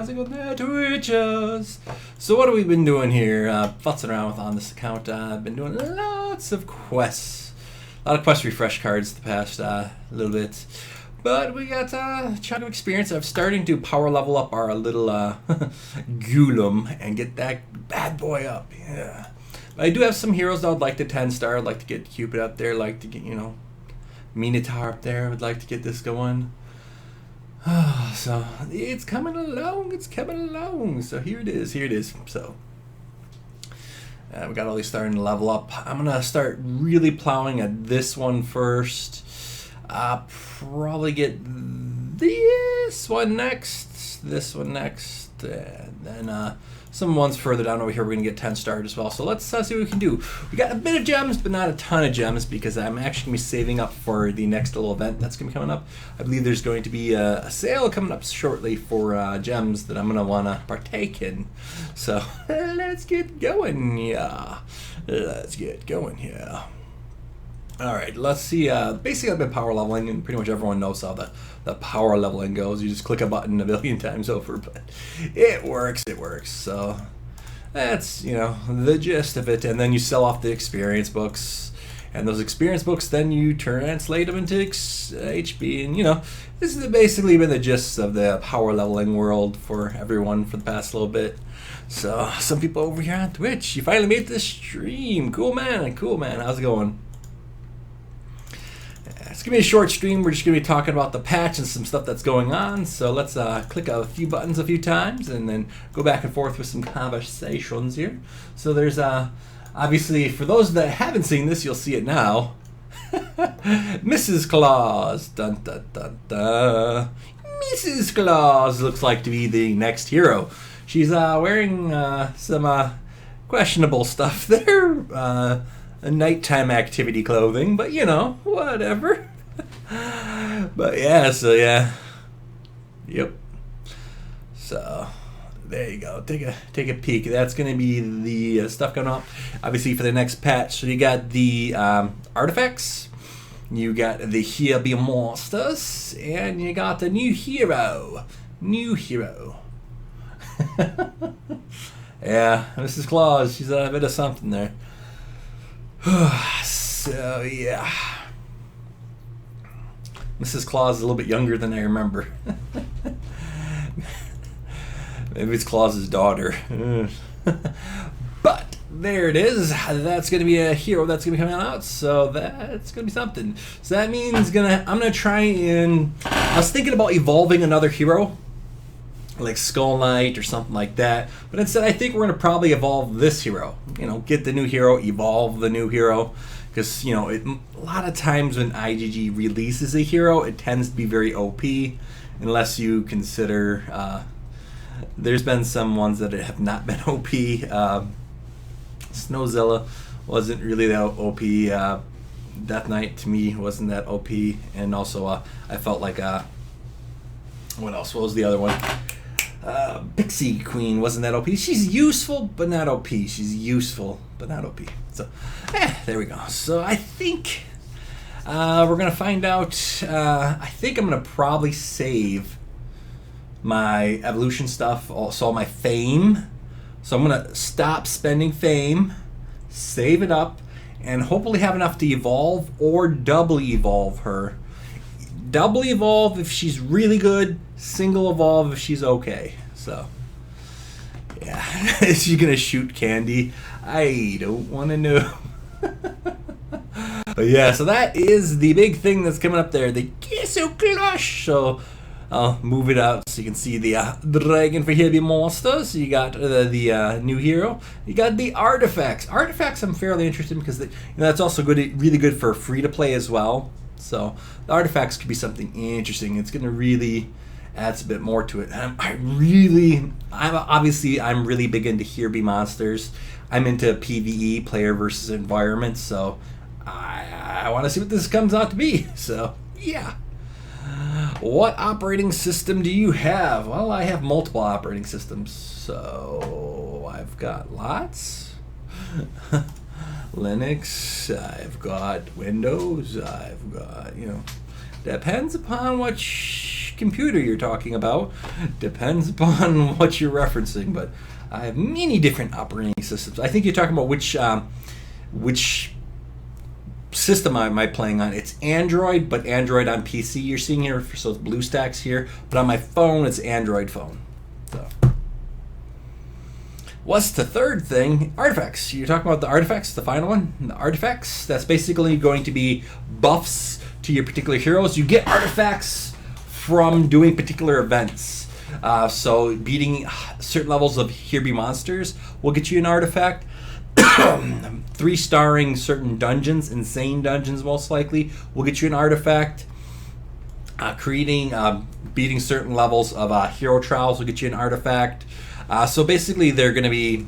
How's it going there, Twitchers? So what have we been doing here? Futzing around with on this account. I've been doing lots of quests. A lot of quest refresh cards the past little bit. But we got trying to experience. I'm starting to power level up our little Ghoulem and get that bad boy up. Yeah. But I do have some heroes that I would like to 10-star. I'd like to get Cupid up there. I'd like to get, Minotaur up there. I would like to get this going. So it's coming along, so here it is. So we got all these starting to level up. I'm gonna start really plowing at this one first. Probably get this one next, and then some ones further down over here we're gonna get 10-starred as well. So let's see what we can do. We got a bit of gems, but not a ton of gems, because I'm actually gonna be saving up for the next little event that's gonna be coming up. I believe there's going to be a sale coming up shortly for gems that I'm gonna wanna partake in. So let's get going, yeah. All right, let's see. Basically, I've been power leveling, and pretty much everyone knows how the power leveling goes. You just click a button a billion times over, but it works. So that's, the gist of it. And then you sell off the experience books, and those experience books, then you translate them into HP. And, this has basically been the gist of the power leveling world for everyone for the past little bit. So some people over here on Twitch, you finally made this stream. Cool, man. How's it going? It's going to be a short stream. We're just going to be talking about the patch and some stuff that's going on. So let's click a few buttons a few times and then go back and forth with some conversations here. So there's, obviously, for those that haven't seen this, you'll see it now. Mrs. Claus. Dun, dun, dun, dun. Mrs. Claus looks like to be the next hero. She's wearing some questionable stuff there. A nighttime activity clothing, but whatever. But yeah. Yep. So there you go. Take a peek. That's gonna be the stuff going up, obviously, for the next patch. So you got the artifacts, you got the HBM monsters, and you got the new hero. Yeah, Mrs. Claus. She's a bit of something there. So yeah, Mrs. Claus is a little bit younger than I remember. Maybe it's Claus's daughter. But there it is. That's gonna be a hero that's gonna be coming out, so that's gonna be something. So that means I'm gonna try and, I was thinking about evolving another hero like Skull Knight or something like that, but instead I think we're going to probably evolve this hero. Get the new hero, evolve the new hero, because a lot of times when IGG releases a hero, it tends to be very OP, unless you consider there's been some ones that have not been OP. Snowzilla wasn't really that OP. Death Knight to me wasn't that OP, and also I felt like what else? What was the other one? Pixie Queen wasn't that OP. She's useful, but not OP. So, there we go. So I think we're going to find out. I think I'm going to probably save my evolution stuff, also all my fame. So I'm going to stop spending fame, save it up, and hopefully have enough to evolve or double evolve her. Double evolve if she's really good, single evolve if she's okay. So yeah. Is she gonna shoot candy? I don't want to know. But yeah, so that is the big thing that's coming up there, the Queso Clutch. So I'll move it out so you can see the dragon for HBM monsters. You got the new hero. You got the artifacts. Artifacts I'm fairly interested in, because that's also really good for free to play as well. So the artifacts could be something interesting. It's going to really add a bit more to it. I'm really big into HBM monsters. I'm into PvE, player versus environment. So I want to see what this comes out to be. So yeah. What operating system do you have? Well, I have multiple operating systems. So I've got lots. Linux, I've got Windows, I've got, depends upon what computer you're talking about. Depends upon what you're referencing, but I have many different operating systems. I think you're talking about which system am I playing on. It's Android, but Android on PC you're seeing here, so it's BlueStacks here, but on my phone it's Android phone. So what's the third thing? Artifacts. You're talking about the artifacts, the final one? The artifacts, that's basically going to be buffs to your particular heroes. You get artifacts from doing particular events. So beating certain levels of HBM monsters will get you an artifact. 3-starring certain dungeons, insane dungeons most likely, will get you an artifact. Beating certain levels of hero trials will get you an artifact. So basically they're going to be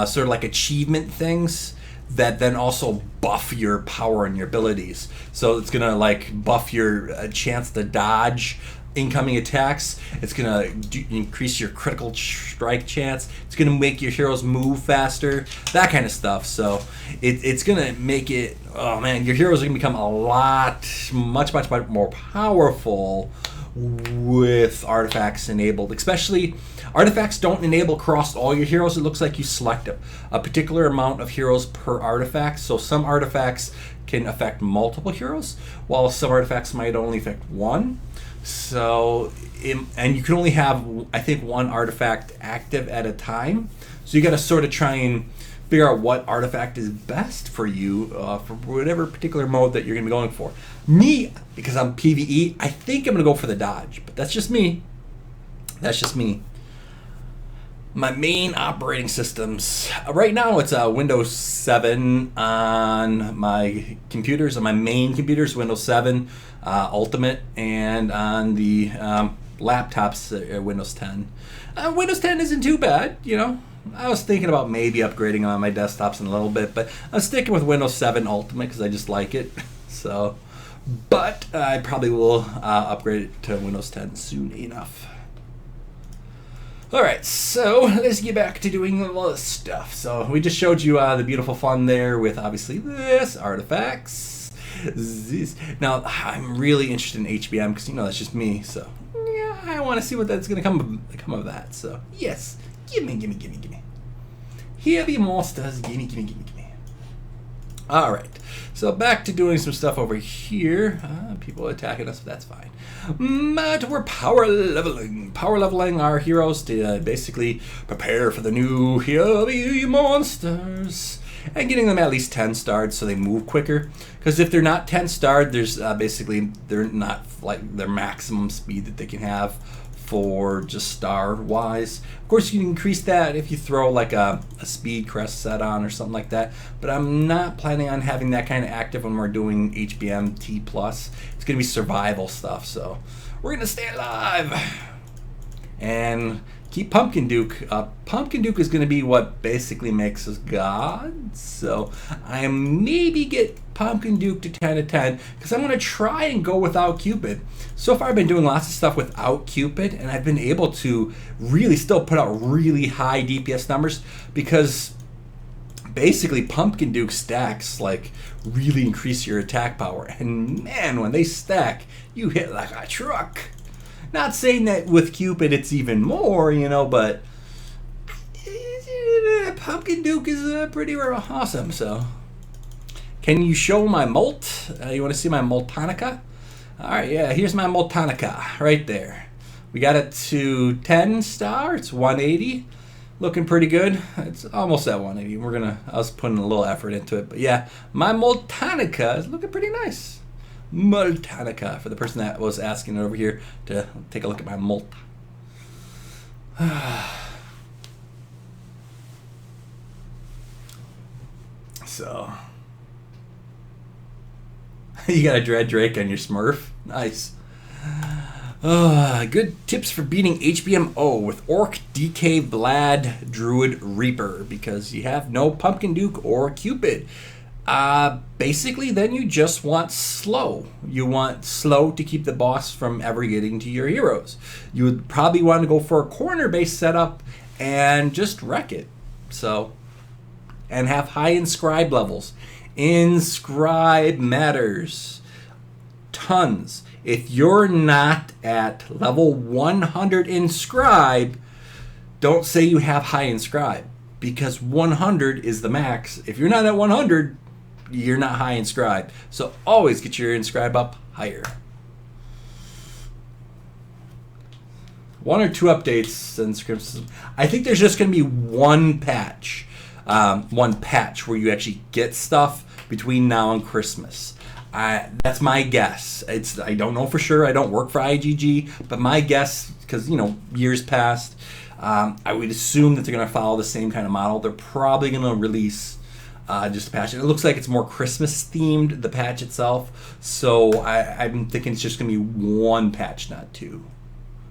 sort of like achievement things that then also buff your power and your abilities. So it's going to like buff your chance to dodge incoming attacks. It's going to increase your critical strike chance. It's going to make your heroes move faster, that kind of stuff. So it's going to make it, oh man, your heroes are going to become a lot, much more powerful with artifacts enabled. Especially, artifacts don't enable across all your heroes. It looks like you select a particular amount of heroes per artifact. So some artifacts can affect multiple heroes, while some artifacts might only affect one. So, and you can only have, I think, one artifact active at a time. So you got to sort of try and figure out what artifact is best for you for whatever particular mode that you're going to be going for. Me, because I'm PvE, I think I'm going to go for the dodge, but that's just me. That's just me. My main operating systems. Right now it's Windows 7 on my computers. On my main computers, Windows 7 Ultimate, and on the laptops, Windows 10. Windows 10 isn't too bad, you know. I was thinking about maybe upgrading on my desktops in a little bit, but I'm sticking with Windows 7 Ultimate because I just like it. So, but I probably will upgrade it to Windows 10 soon enough. Alright, so let's get back to doing a lot of stuff. So we just showed you the beautiful fun there with obviously this, artifacts. Now, I'm really interested in HBM because, you know, that's just me. So, yeah, I want to see what that's going to come of that. So, yes, gimme. Heavy monsters, gimme. Alright, so back to doing some stuff over here. People attacking us, but that's fine. But we're power leveling our heroes to basically prepare for the new heavy monsters. And getting them at least 10 starred so they move quicker. Because if they're not 10 starred, there's basically, they're not like their maximum speed that they can have for just star wise. Of course, you can increase that if you throw like a speed crest set on or something like that, but I'm not planning on having that kind of active when we're doing HBM T+. It's gonna be survival stuff, so we're gonna stay alive and keep Pumpkin Duke. Pumpkin Duke is gonna be what basically makes us gods, so I maybe get Pumpkin Duke to 10 of 10 because I'm gonna try and go without Cupid. So far I've been doing lots of stuff without Cupid, and I've been able to really still put out really high DPS numbers because basically Pumpkin Duke stacks like really increase your attack power, and man, when they stack you hit like a truck. Not saying that with Cupid it's even more, you know, but Pumpkin Duke is pretty awesome. So can you show my molt? You want to see my Moltanica? Alright, yeah, here's my Moltanica right there. We got it to 10 star. It's 180. Looking pretty good. It's almost at 180. I was putting a little effort into it. But yeah, my Moltanica is looking pretty nice. Moltanica, for the person that was asking over here to take a look at my molt. So you got a Dread Drake on your Smurf. Nice. Good tips for beating HBMO with Orc, DK, Vlad, Druid, Reaper, because you have no Pumpkin Duke or Cupid. Basically, then you just want slow. You want slow to keep the boss from ever getting to your heroes. You would probably want to go for a corner-based setup and just wreck it. So, and have high inscribe levels. Inscribe matters. Tons. If you're not at level 100 in Scribe, don't say you have high in Scribe, because 100 is the max. If you're not at 100, you're not high in Scribe. So always get your Inscribe up higher. 1 or 2 updates in scripts. I think there's just going to be one patch where you actually get stuff between now and Christmas. That's my guess. I don't know for sure. I don't work for IGG, but my guess, because years passed, I would assume that they're going to follow the same kind of model. They're probably going to release just a patch. And it looks like it's more Christmas themed, the patch itself. So I'm thinking it's just going to be one patch, not 2,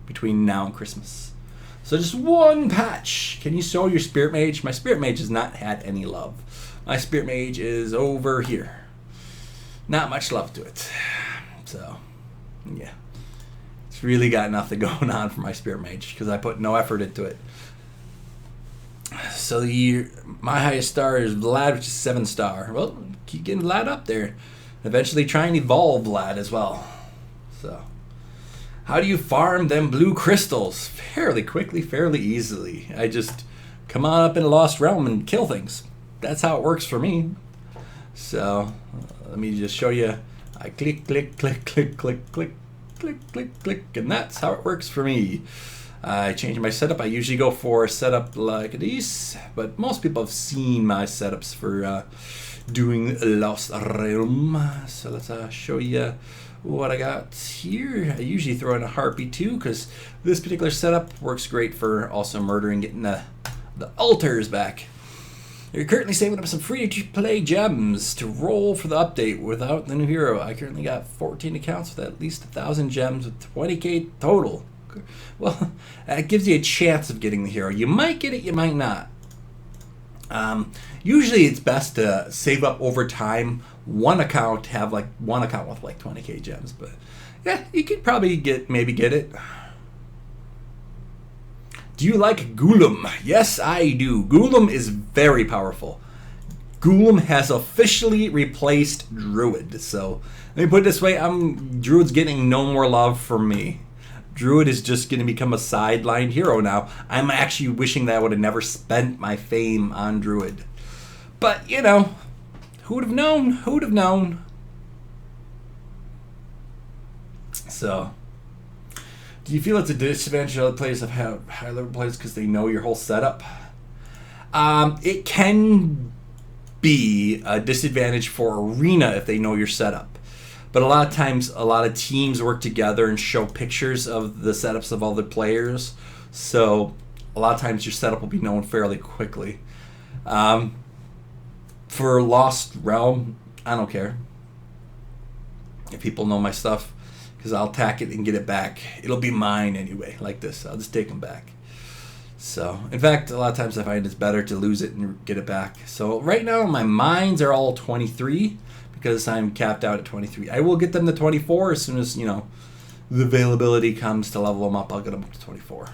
between now and Christmas. So just one patch. Can you show your Spirit Mage? My Spirit Mage has not had any love. My Spirit Mage is over here. Not much love to it. So, yeah. It's really got nothing going on for my Spirit Mage because I put no effort into it. So my highest star is Vlad, which is 7-star. Well, keep getting Vlad up there. Eventually try and evolve Vlad as well. So, how do you farm them blue crystals? Fairly quickly, fairly easily. I just come on up in a Lost Realm and kill things. That's how it works for me. So, let me just show you. I click, click, click, click, click, click, click, click, click, and that's how it works for me. I change my setup. I usually go for a setup like this, but most people have seen my setups for doing Lost Realm. So let's show you what I got here. I usually throw in a Harpy too, because this particular setup works great for also murdering, getting the altars back. You're currently saving up some free-to-play gems to roll for the update without the new hero. I currently got 14 accounts with at least 1,000 gems with 20k total. Well, that gives you a chance of getting the hero. You might get it, you might not. Usually it's best to save up over time. One account with like 20k gems, but yeah, you could probably maybe get it. Do you like Ghoulem? Yes, I do. Ghoulem is very powerful. Ghoulem has officially replaced Druid. So let me put it this way: Druid's getting no more love from me. Druid is just going to become a sidelined hero now. I'm actually wishing that I would have never spent my fame on Druid. But, who would have known? Who would have known? So, do you feel it's a disadvantage to other players that have high level players because they know your whole setup? It can be a disadvantage for Arena if they know your setup. But a lot of times, a lot of teams work together and show pictures of the setups of all the players. So a lot of times your setup will be known fairly quickly. For Lost Realm, I don't care if people know my stuff, because I'll tack it and get it back. It'll be mine anyway, like this. I'll just take them back. So, in fact, a lot of times I find it's better to lose it and get it back. So right now my mines are all 23. Because I'm capped out at 23. I will get them to 24 as soon as, the availability comes to level them up. I'll get them up to 24.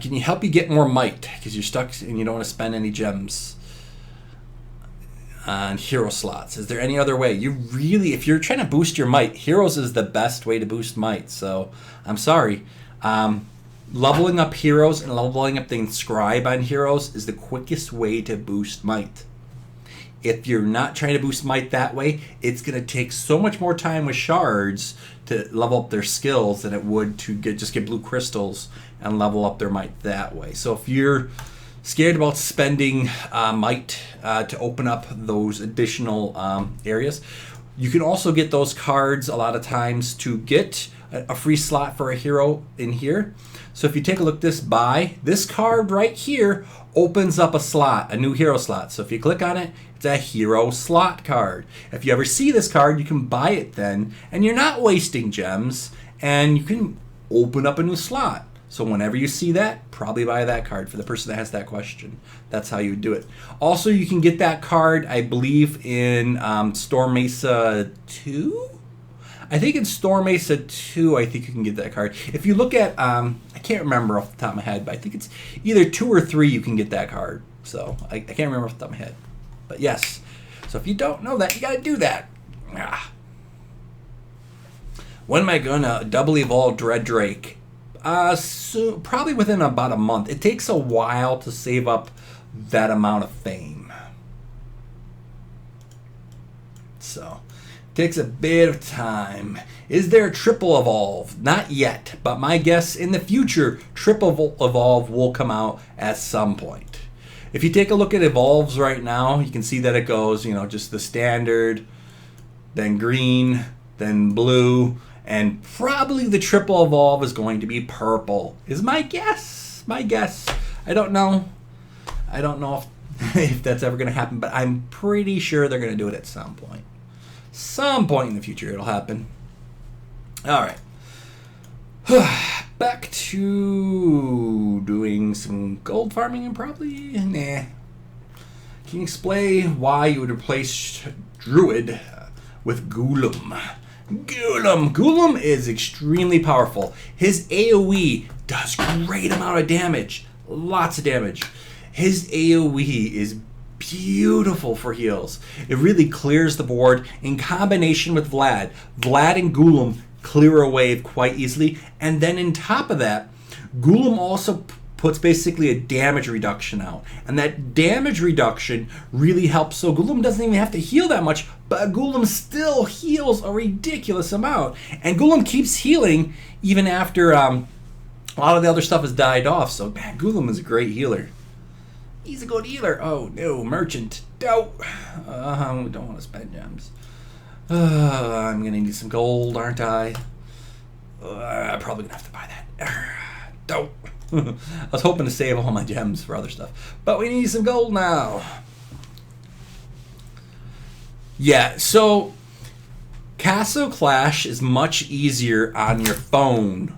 Can you help you get more might? Because you're stuck and you don't want to spend any gems on hero slots. Is there any other way? If you're trying to boost your might, heroes is the best way to boost might. So, I'm sorry. Leveling up heroes and leveling up the inscribe on heroes is the quickest way to boost might. If you're not trying to boost might that way, it's going to take so much more time with shards to level up their skills than it would to just get blue crystals and level up their might that way. So if you're scared about spending might to open up those additional areas, you can also get those cards a lot of times to get a free slot for a hero in here. So if you take a look this card right here opens up a slot, a new hero slot. So if you click on it, it's a hero slot card. If you ever see this card, you can buy it then, and you're not wasting gems, and you can open up a new slot. So whenever you see that, probably buy that card for the person that has that question. That's how you do it. Also, you can get that card, I believe, in Storm Mesa 2? I think in Storm Mesa 2, I think you can get that card. If you look at, I can't remember off the top of my head, but I think it's either 2 or 3 you can get that card. So I can't remember off the top of my head. But yes. So if you don't know that, you got to do that. When am I going to double evolve Dread Drake? So probably within about a month. It takes a while to save up that amount of fame. So, it takes a bit of time. Is there a triple evolve? Not yet, but my guess in the future, triple evolve will come out at some point. If you take a look at evolves right now, you can see that it goes, you know, just the standard, then green, then blue, and probably the triple evolve is going to be purple, is my guess. My guess. I don't know. I don't know if that's ever going to happen, but I'm pretty sure they're going to do it at some point. Some point in the future it'll happen. All right. Back to doing some gold farming and probably, nah. Can you explain why you would replace Druid with Ghoulem? Ghoulem is extremely powerful. His AoE does great amount of damage. Lots of damage. His AoE is beautiful for heals. It really clears the board in combination with Vlad. Vlad and Ghoulem clear a wave quite easily. And then on top of that, Ghoulem also puts basically a damage reduction out. And that damage reduction really helps. So Ghoulem doesn't even have to heal that much, but Ghoulem still heals a ridiculous amount. And Ghoulem keeps healing even after a lot of the other stuff has died off. So man, Ghoulem is a great healer. He's a good healer. Oh no, merchant. Don't. We don't want to spend gems. I'm gonna need some gold, aren't I? I'm probably gonna have to buy that. Don't. I was hoping to save all my gems for other stuff, but we need some gold now. Yeah, so Castle Clash is much easier on your phone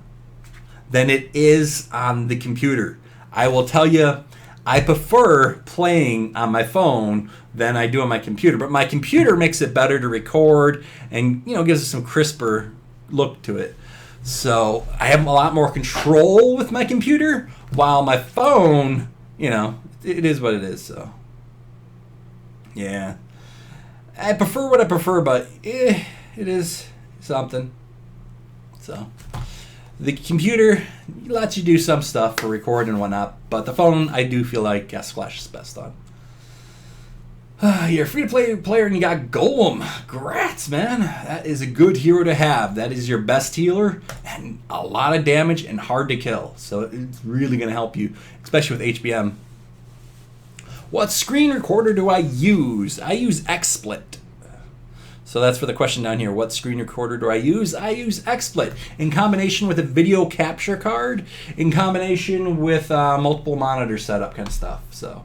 than it is on the computer. I will tell you, I prefer playing on my phone than I do on my computer, but my computer makes it better to record and, you know, gives it some crisper look to it. So I have a lot more control with my computer, while my phone, you know, it is what it is. So yeah, I prefer what I prefer, but it is something. So the computer lets you do some stuff for recording and whatnot, but the phone I do feel like Castle Clash is best on. You're a free-to-play player and you got Ghoulem. Grats, man. That is a good hero to have. That is your best healer and a lot of damage and hard to kill. So it's really going to help you, especially with HBM. What screen recorder do I use? I use XSplit. So that's for the question down here. What screen recorder do I use? I use XSplit in combination with a video capture card, in combination with multiple monitor setup kind of stuff. So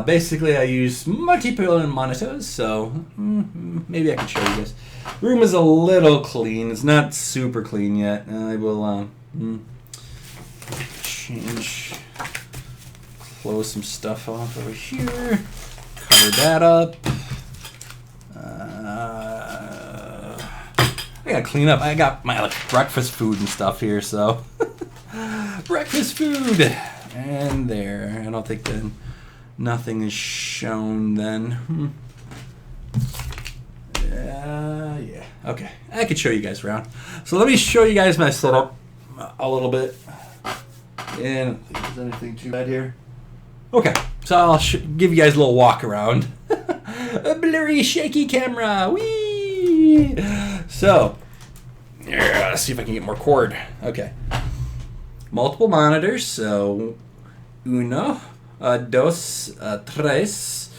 basically I use multiple monitors, so maybe I can show you guys. Room is a little clean. It's not super clean yet. I will close some stuff off over here, cover that up. I gotta clean up. I got my breakfast food and stuff here, so breakfast food and there. I don't think then nothing is shown then. Yeah. Okay. I could show you guys around. So let me show you guys my setup a little bit. And I don't think there's anything too bad here. Okay. So I'll give you guys a little walk around. A blurry, shaky camera. Whee! So, yeah, let's see if I can get more cord. Okay. Multiple monitors. So, uno, dos, tres,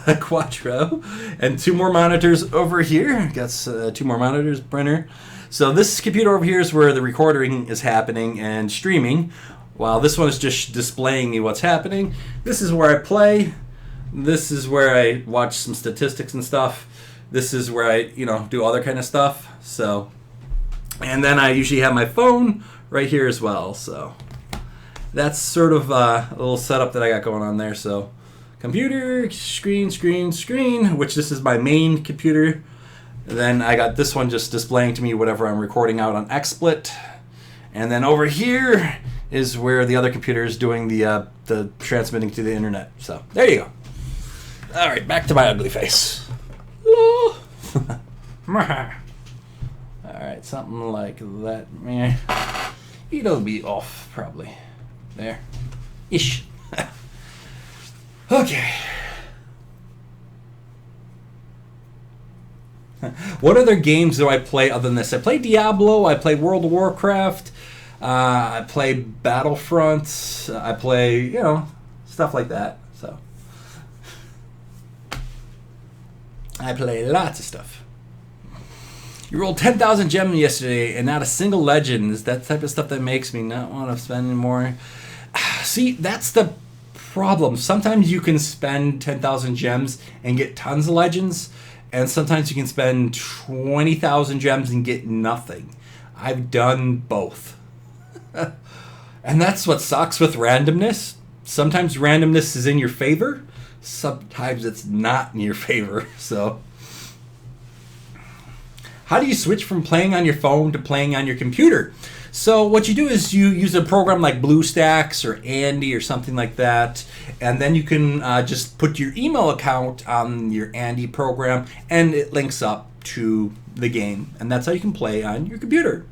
cuatro, and 2 more monitors over here. Got 2 more monitors, printer. So this computer over here is where the recording is happening and streaming, while this one is just displaying me what's happening. This is where I play. This is where I watch some statistics and stuff. This is where I, do other kind of stuff. So, and then I usually have my phone right here as well. So that's sort of a little setup that I got going on there. So computer, screen, which this is my main computer. Then I got this one just displaying to me whatever I'm recording out on XSplit. And then over here is where the other computer is doing the transmitting to the internet. So there you go. All right, back to my ugly face. All right, something like that. Man, it'll be off probably. There, ish. Okay. What other games do I play other than this? I play Diablo. I play World of Warcraft. I play Battlefront. I play, you know, stuff like that. So I play lots of stuff. You rolled 10,000 gems yesterday and not a single legend. Is that type of stuff that makes me not want to spend anymore? See, that's the problem. Sometimes you can spend 10,000 gems and get tons of legends, and sometimes you can spend 20,000 gems and get nothing. I've done both. And that's what sucks with randomness. Sometimes randomness is in your favor. Sometimes it's not in your favor. So how do you switch from playing on your phone to playing on your computer? So what you do is you use a program like BlueStacks or Andy or something like that, and then you can just put your email account on your Andy program, and it links up to the game, and that's how you can play on your computer.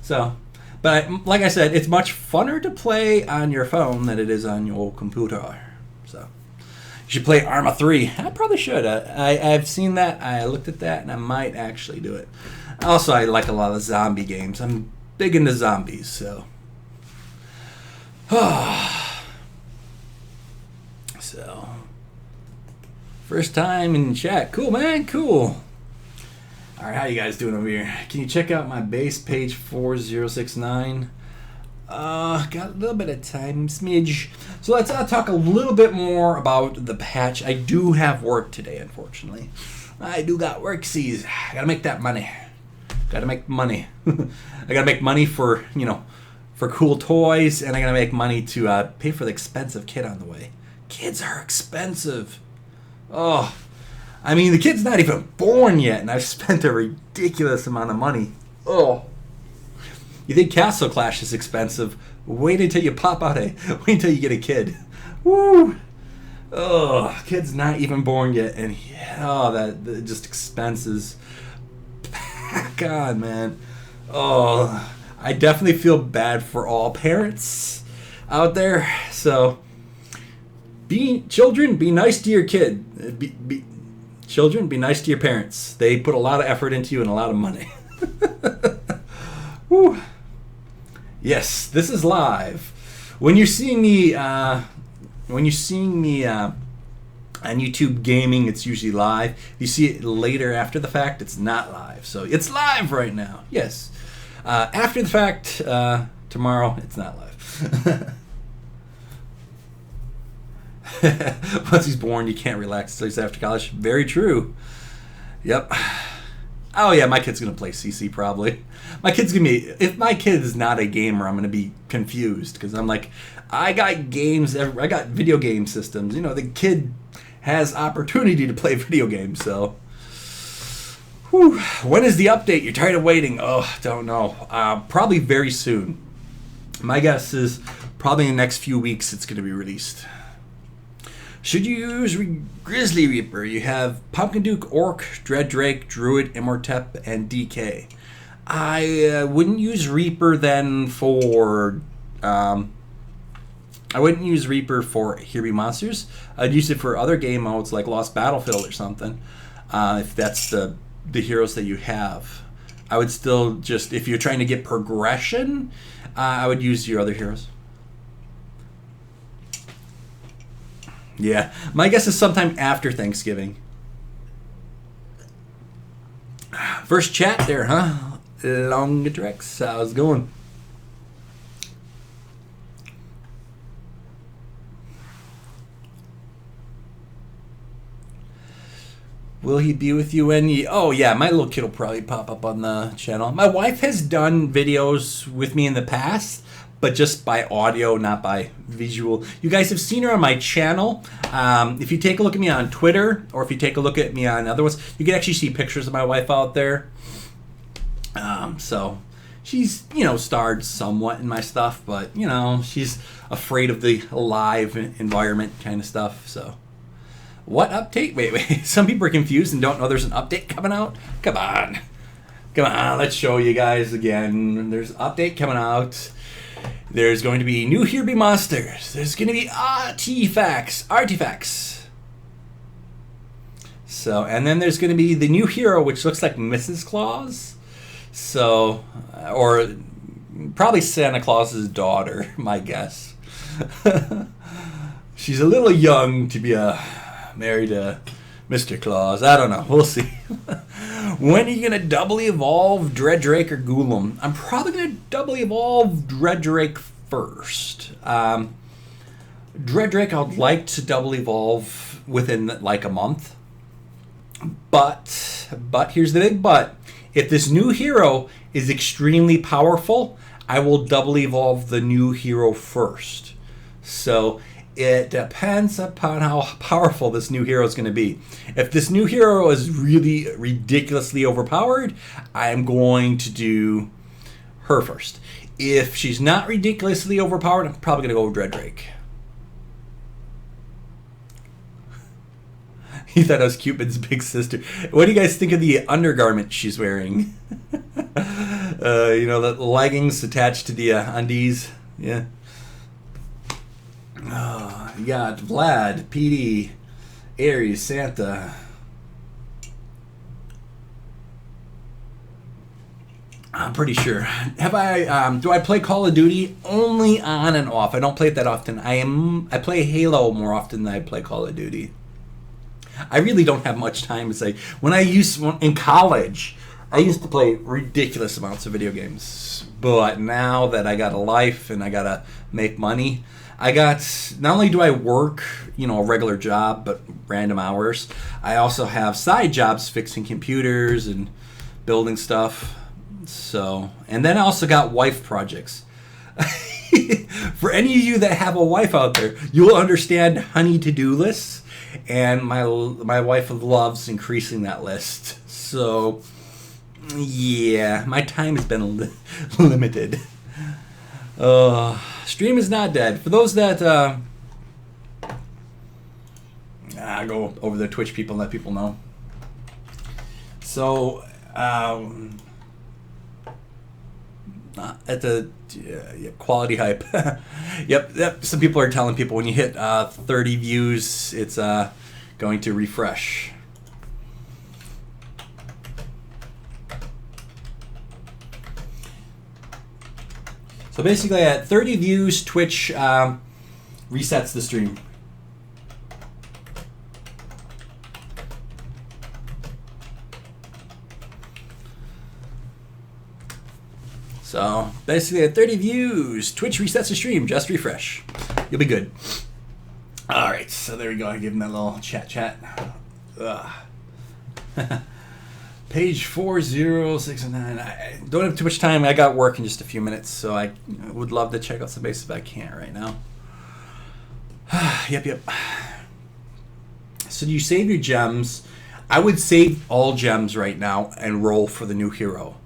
So, but like I said, it's much funner to play on your phone than it is on your computer. So you should play Arma 3. I probably should. I've seen that. I looked at that, and I might actually do it. Also, I like a lot of zombie games. I'm big into zombies, so. So, first time in chat. Cool, man. Cool. All right, how you guys doing over here? Can you check out my base page 4069? Got a little bit of time, smidge. So let's talk a little bit more about the patch. I do have work today, unfortunately. I do got worksies. I gotta make that money. Gotta make money. I gotta make money for, you know, for cool toys, and I gotta make money to pay for the expensive kid on the way. Kids are expensive. Oh, I mean, the kid's not even born yet, and I've spent a ridiculous amount of money. Oh, you think Castle Clash is expensive? Wait until you pop out wait until you get a kid. Woo! Oh, kid's not even born yet, and that just expenses. God, man. Oh, I definitely feel bad for all parents out there. So, children, be nice to your kid. Children, be nice to your parents. They put a lot of effort into you and a lot of money. Woo. Yes, this is live. When you're seeing me, on YouTube gaming, it's usually live. If you see it later after the fact, it's not live. So it's live right now. Yes. After the fact, tomorrow, it's not live. Once he's born, you can't relax until he's after college. Very true. Yep. Oh yeah, my kid's gonna play CC probably. My kid's gonna be. If my kid is not a gamer, I'm gonna be confused because I'm like, I got games. I got video game systems. You know, the kid has opportunity to play video games. So, whew. When is the update? You're tired of waiting. Oh, don't know. Probably very soon. My guess is probably in the next few weeks it's gonna be released. Should you use Grizzly Reaper? You have Pumpkin Duke, Orc, Dread Drake, Druid, Immortep, and DK. I wouldn't use Reaper then for... I wouldn't use Reaper for Here Be Monsters. I'd use it for other game modes like Lost Battlefield or something. If that's the heroes that you have. I would still just... If you're trying to get progression, I would use your other heroes. Yeah, my guess is sometime after Thanksgiving. First chat there, huh? Longatrex, how's it going? Will he be with you when you... Oh, yeah, my little kid will probably pop up on the channel. My wife has done videos with me in the past, but just by audio, not by visual. You guys have seen her on my channel. If you take a look at me on Twitter, or if you take a look at me on other ones, you can actually see pictures of my wife out there. So she's, starred somewhat in my stuff, but, she's afraid of the live environment kind of stuff, so. What update? Wait. Some people are confused and don't know there's an update coming out. Come on, let's show you guys again. There's an update coming out. There's going to be new HBM monsters. There's going to be artifacts. So, and then there's going to be the new hero, which looks like Mrs. Claus. So, or probably Santa Claus's daughter, my guess. She's a little young to be married to Mr. Claus. I don't know. We'll see. When are you going to doubly evolve Dreadrake or Ghoulem? I'm probably going to doubly evolve Dreadrake first. Dreadrake I'd like to doubly evolve within like a month. But here's the big but. If this new hero is extremely powerful, I will doubly evolve the new hero first. So it depends upon how powerful this new hero is going to be. If this new hero is really ridiculously overpowered, I'm going to do her first. If she's not ridiculously overpowered, I'm probably going to go with Dreadrake. He thought I was Cupid's big sister. What do you guys think of the undergarment she's wearing? The leggings attached to the undies. Yeah. Oh, you got Vlad, PD, Aries, Santa. I'm pretty sure. Do I play Call of Duty? Only on and off. I don't play it that often. I play Halo more often than I play Call of Duty. I really don't have much time to say. In college, I used to play ridiculous amounts of video games. But now that I got a life and I gotta make money, not only do I work, a regular job, but random hours, I also have side jobs fixing computers and building stuff. So, and then I also got wife projects. For any of you that have a wife out there, you'll understand honey to-do lists, and my wife loves increasing that list. So, yeah, my time has been limited. Stream is not dead. For those that I go over the Twitch people and let people know. So at the quality hype. Yep. Some people are telling people when you hit 30 views, it's going to refresh. So basically at 30 views, Twitch resets the stream. So basically at 30 views, Twitch resets the stream. Just refresh. You'll be good. All right, so there we go. I give him that little chat. Page 4069. I don't have too much time. I got work in just a few minutes, so I would love to check out some bases, but I can't right now. Yep. So do you save your gems? I would save all gems right now and roll for the new hero.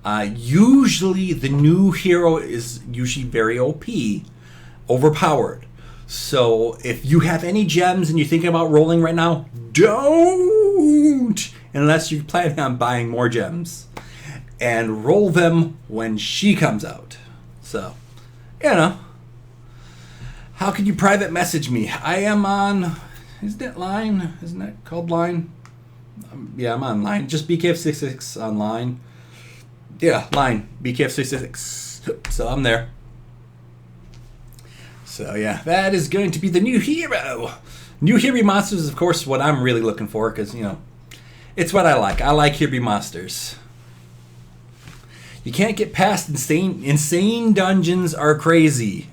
Usually the new hero is usually very OP, overpowered. So if you have any gems and you're thinking about rolling right now, don't! Unless you're planning on buying more gems. And roll them when she comes out. So, how can you private message me? I am on, isn't it Line? Isn't that called Line? Yeah, I'm on Line. Just BKF66 on Line. Yeah, Line. BKF66. So I'm there. So yeah, that is going to be the new hero. New HBM monsters is, of course, what I'm really looking for, because, it's what I like. I like HBM monsters. You can't get past insane dungeons are crazy.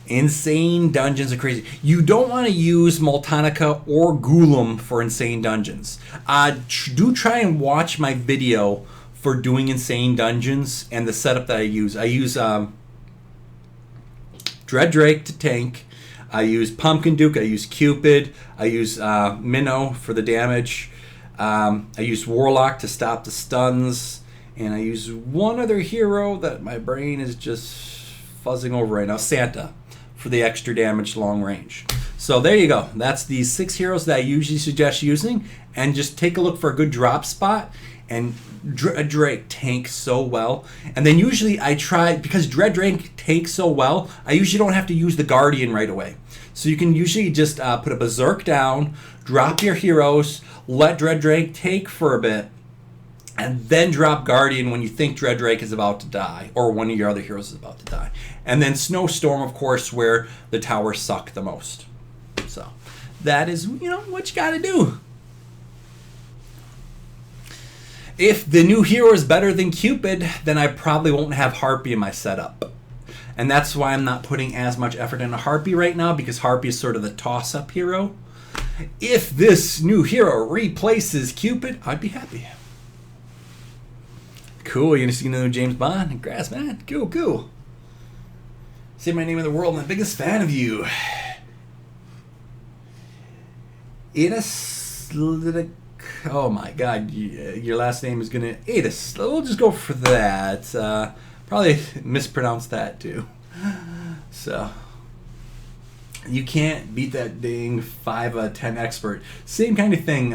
Insane dungeons are crazy. You don't want to use Multanica or Ghoulem for insane dungeons. Do try and watch my video for doing insane dungeons and the setup that I use. I use Dread Drake to tank. I use Pumpkin Duke. I use Cupid. I use Minnow for the damage. I use Warlock to stop the stuns. And I use one other hero that my brain is just fuzzing over right now. Santa for the extra damage long range. So there you go. That's the 6 heroes that I usually suggest using. And just take a look for a good drop spot. And Dread Drake tanks so well. And then usually I try, because Dread Drake tanks so well, I usually don't have to use the Guardian right away. So you can usually just put a Berserk down, drop your heroes, let Dread Drake take for a bit, and then drop Guardian when you think Dread Drake is about to die, or one of your other heroes is about to die. And then Snowstorm, of course, where the towers suck the most. So that is, what you gotta do. If the new hero is better than Cupid, then I probably won't have Harpy in my setup. And that's why I'm not putting as much effort into Harpy right now, because Harpy is sort of the toss-up hero. If this new hero replaces Cupid, I'd be happy. Cool, you're gonna see another James Bond? Grass, man. Cool. Say my name in the world, I'm the biggest fan of you. Oh my god, your last name is gonna... Adis. We'll just go for that. Probably mispronounced that too. So... You can't beat that dang 5/10 expert. Same kind of thing.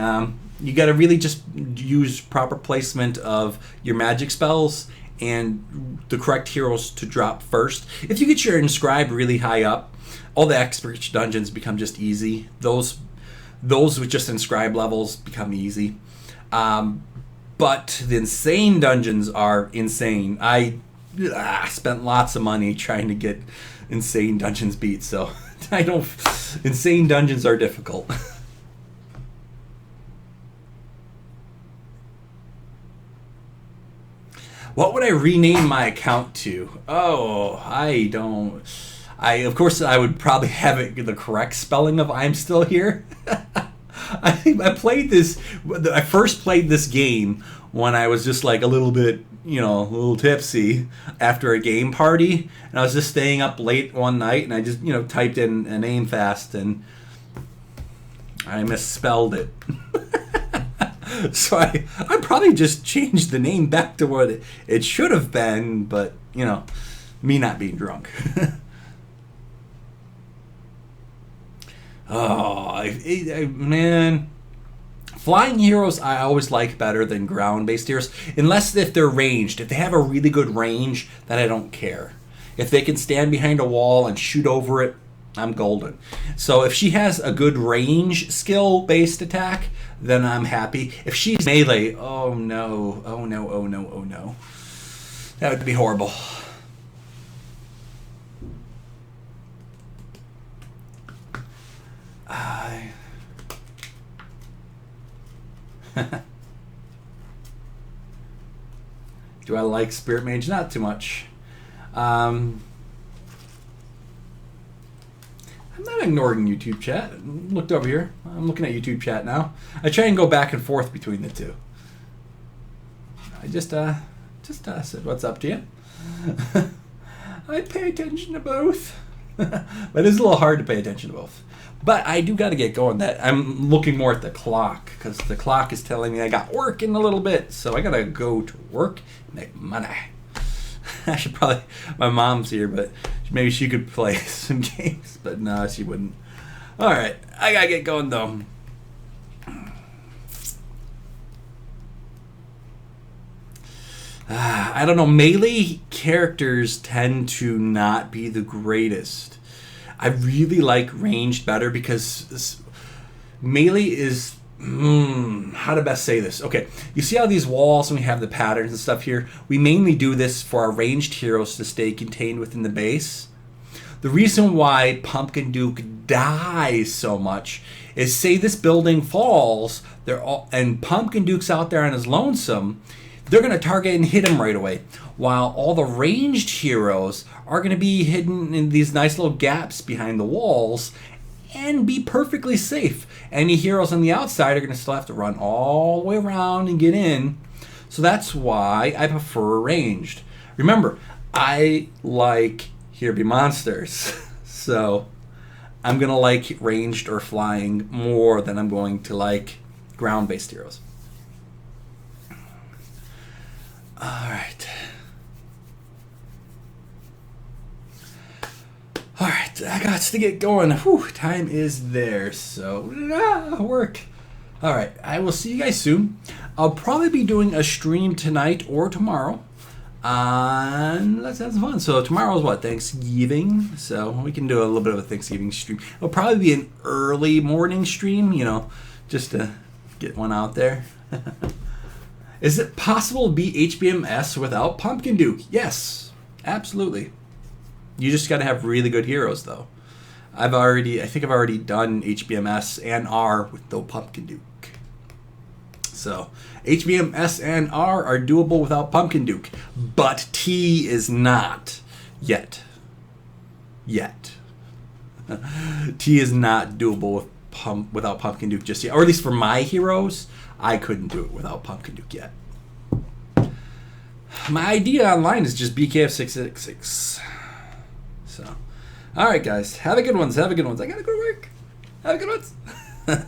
You got to really just use proper placement of your magic spells and the correct heroes to drop first. If you get your inscribe really high up, all the expert dungeons become just easy. Those with just inscribe levels become easy. But the insane dungeons are insane. I spent lots of money trying to get insane dungeons beat, so insane dungeons are difficult. What would I rename my account to? Oh, of course I would probably have it the correct spelling of I'm Still Here. I first played this game when I was just like a little bit, a little tipsy after a game party, and I was just staying up late one night, and I just, typed in a name fast, and I misspelled it. So I probably just changed the name back to what it should have been, but, me not being drunk. Oh, man. Flying heroes I always like better than ground-based heroes, unless if they're ranged. If they have a really good range, then I don't care. If they can stand behind a wall and shoot over it, I'm golden. So if she has a good range skill-based attack, then I'm happy. If she's melee, oh no. That would be horrible. Do I like Spirit Mage? Not too much. I'm not ignoring YouTube chat. Looked over here. I'm looking at YouTube chat now. I try and go back and forth between the two. I just said what's up to you. I pay attention to both. But it's a little hard to pay attention to both. But I do got to get going. That I'm looking more at the clock, because the clock is telling me I got work in a little bit. So I got to go to work and make money. I should probably... My mom's here, but maybe she could play some games. But no, she wouldn't. All right. I got to get going, though. I don't know. Melee characters tend to not be the greatest. I really like ranged better because melee is... how to best say this? Okay, you see how these walls and we have the patterns and stuff here? We mainly do this for our ranged heroes to stay contained within the base. The reason why Pumpkin Duke dies so much is, say this building falls, and Pumpkin Duke's out there on his lonesome, they're going to target and hit him right away. While all the ranged heroes are going to be hidden in these nice little gaps behind the walls and be perfectly safe. Any heroes on the outside are going to still have to run all the way around and get in. So that's why I prefer ranged. Remember, I like here be monsters. So I'm going to like ranged or flying more than I'm going to like ground-based heroes. Alright. Alright, I got to get going. Whew, time is there, so work. Alright, I will see you guys soon. I'll probably be doing a stream tonight or tomorrow. Let's have some fun. So tomorrow's what? Thanksgiving. So we can do a little bit of a Thanksgiving stream. It'll probably be an early morning stream, you know, just to get one out there. Is it possible to beat HBMS without Pumpkin Duke? Yes, absolutely. You just got to have really good heroes, though. I think I've already done HBMS and R with no Pumpkin Duke. So HBMS and R are doable without Pumpkin Duke, but T is not yet. T is not doable without Pumpkin Duke just yet, or at least for my heroes. I couldn't do it without Pumpkin Duke yet. My idea online is just BKF666. So, all right, guys. Have a good ones. I gotta go to work. Have a good ones.